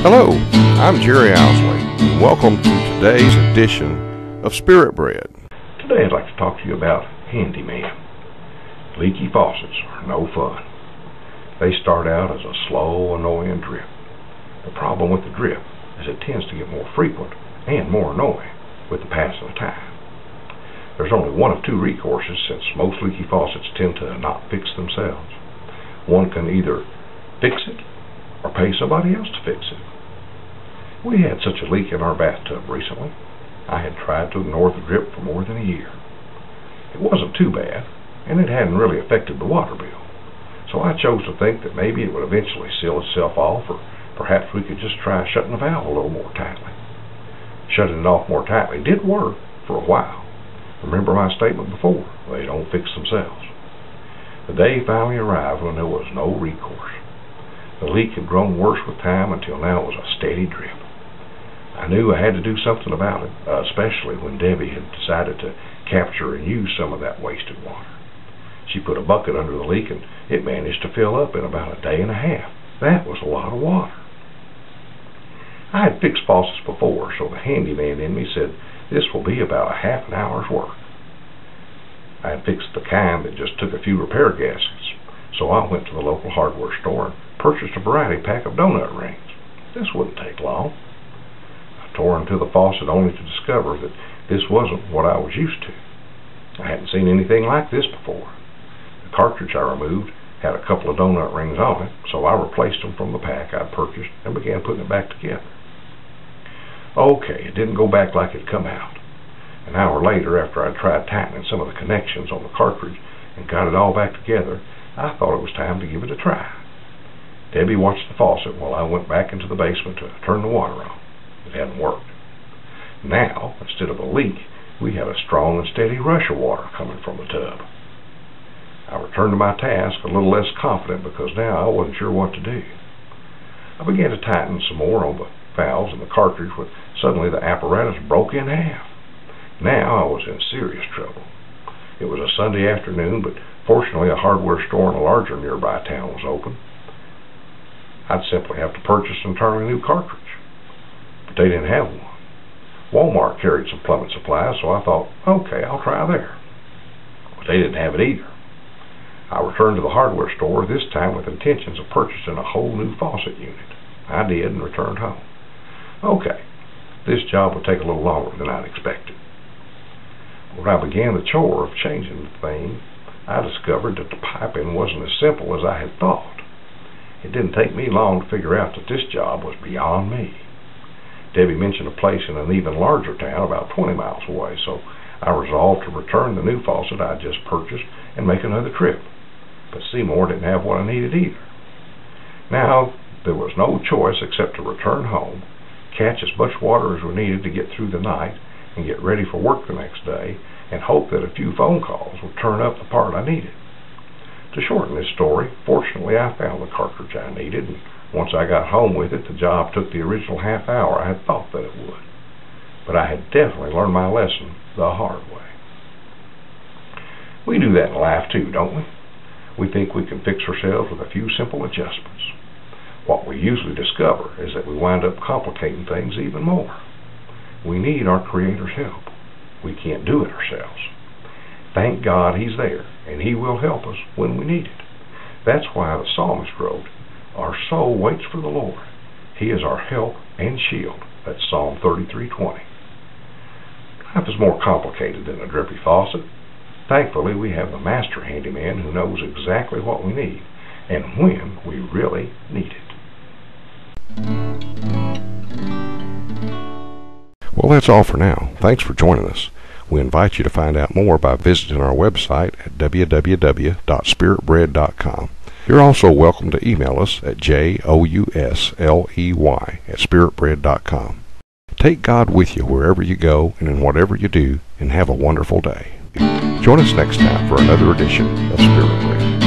Hello, I'm JerryDOusley, and welcome to today's edition of Spirit Bread. Today I'd like to talk to you about Handyman. Leaky faucets are no fun. They start out as a slow, annoying drip. The problem with the drip is it tends to get more frequent and more annoying with the passing of time. There's only one of two recourses, since most leaky faucets tend to not fix themselves. One can either fix it or pay somebody else to fix it. We had such a leak in our bathtub recently. I had tried to ignore the drip for more than a year. It wasn't too bad, and it hadn't really affected the water bill. So I chose to think that maybe it would eventually seal itself off, or perhaps we could just try shutting the valve a little more tightly. Shutting it off more tightly did work for a while. Remember my statement before, they don't fix themselves. The day finally arrived when there was no recourse. The leak had grown worse with time until now it was a steady drip. I knew I had to do something about it, especially when Debbie had decided to capture and use some of that wasted water. She put a bucket under the leak and it managed to fill up in about a day and a half. That was a lot of water. I had fixed faucets before, so the handyman in me said this will be about a half an hour's work. I had fixed the kind that just took a few repair gaskets, so I went to the local hardware store and purchased a variety pack of donut rings. This wouldn't take long. I tore into the faucet only to discover that this wasn't what I was used to. I hadn't seen anything like this before. The cartridge I removed had a couple of donut rings on it, so I replaced them from the pack I'd purchased and began putting it back together. Okay, it didn't go back like it come out. An hour later, after I'd tried tightening some of the connections on the cartridge and got it all back together, I thought it was time to give it a try. Debbie watched the faucet while I went back into the basement to turn the water on. It hadn't worked. Now, instead of a leak, we had a strong and steady rush of water coming from the tub. I returned to my task a little less confident because now I wasn't sure what to do. I began to tighten some more on the valves in the cartridge when suddenly the apparatus broke in half. Now I was in serious trouble. It was a Sunday afternoon, but fortunately a hardware store in a larger nearby town was open. I'd simply have to purchase an entirely new cartridge, but they didn't have one. Walmart carried some plumbing supplies, so I thought, okay, I'll try there. But they didn't have it either. I returned to the hardware store, this time with intentions of purchasing a whole new faucet unit. I did and returned home. Okay, this job would take a little longer than I'd expected. When I began the chore of changing the thing, I discovered that the piping wasn't as simple as I had thought. It didn't take me long to figure out that this job was beyond me. Debbie mentioned a place in an even larger town about 20 miles away, so I resolved to return the new faucet I just purchased and make another trip. But Seymour didn't have what I needed either. Now, there was no choice except to return home, catch as much water as we needed to get through the night, and get ready for work the next day, and hope that a few phone calls would turn up the part I needed. To shorten this story, fortunately I found the cartridge I needed, and once I got home with it, the job took the original half hour I had thought that it would. But I had definitely learned my lesson the hard way. We do that in life too, don't we? We think we can fix ourselves with a few simple adjustments. What we usually discover is that we wind up complicating things even more. We need our Creator's help. We can't do it ourselves. Thank God He's there, and He will help us when we need it. That's why the psalmist wrote, "Our soul waits for the Lord. He is our help and shield." That's Psalm 33:20. Life is more complicated than a drippy faucet. Thankfully, we have the master handyman who knows exactly what we need and when we really need it. Well, that's all for now. Thanks for joining us. We invite you to find out more by visiting our website at www.spiritbread.com. You're also welcome to email us at JOUSLEY@spiritbread.com. Take God with you wherever you go and in whatever you do, and have a wonderful day. Join us next time for another edition of Spirit Bread.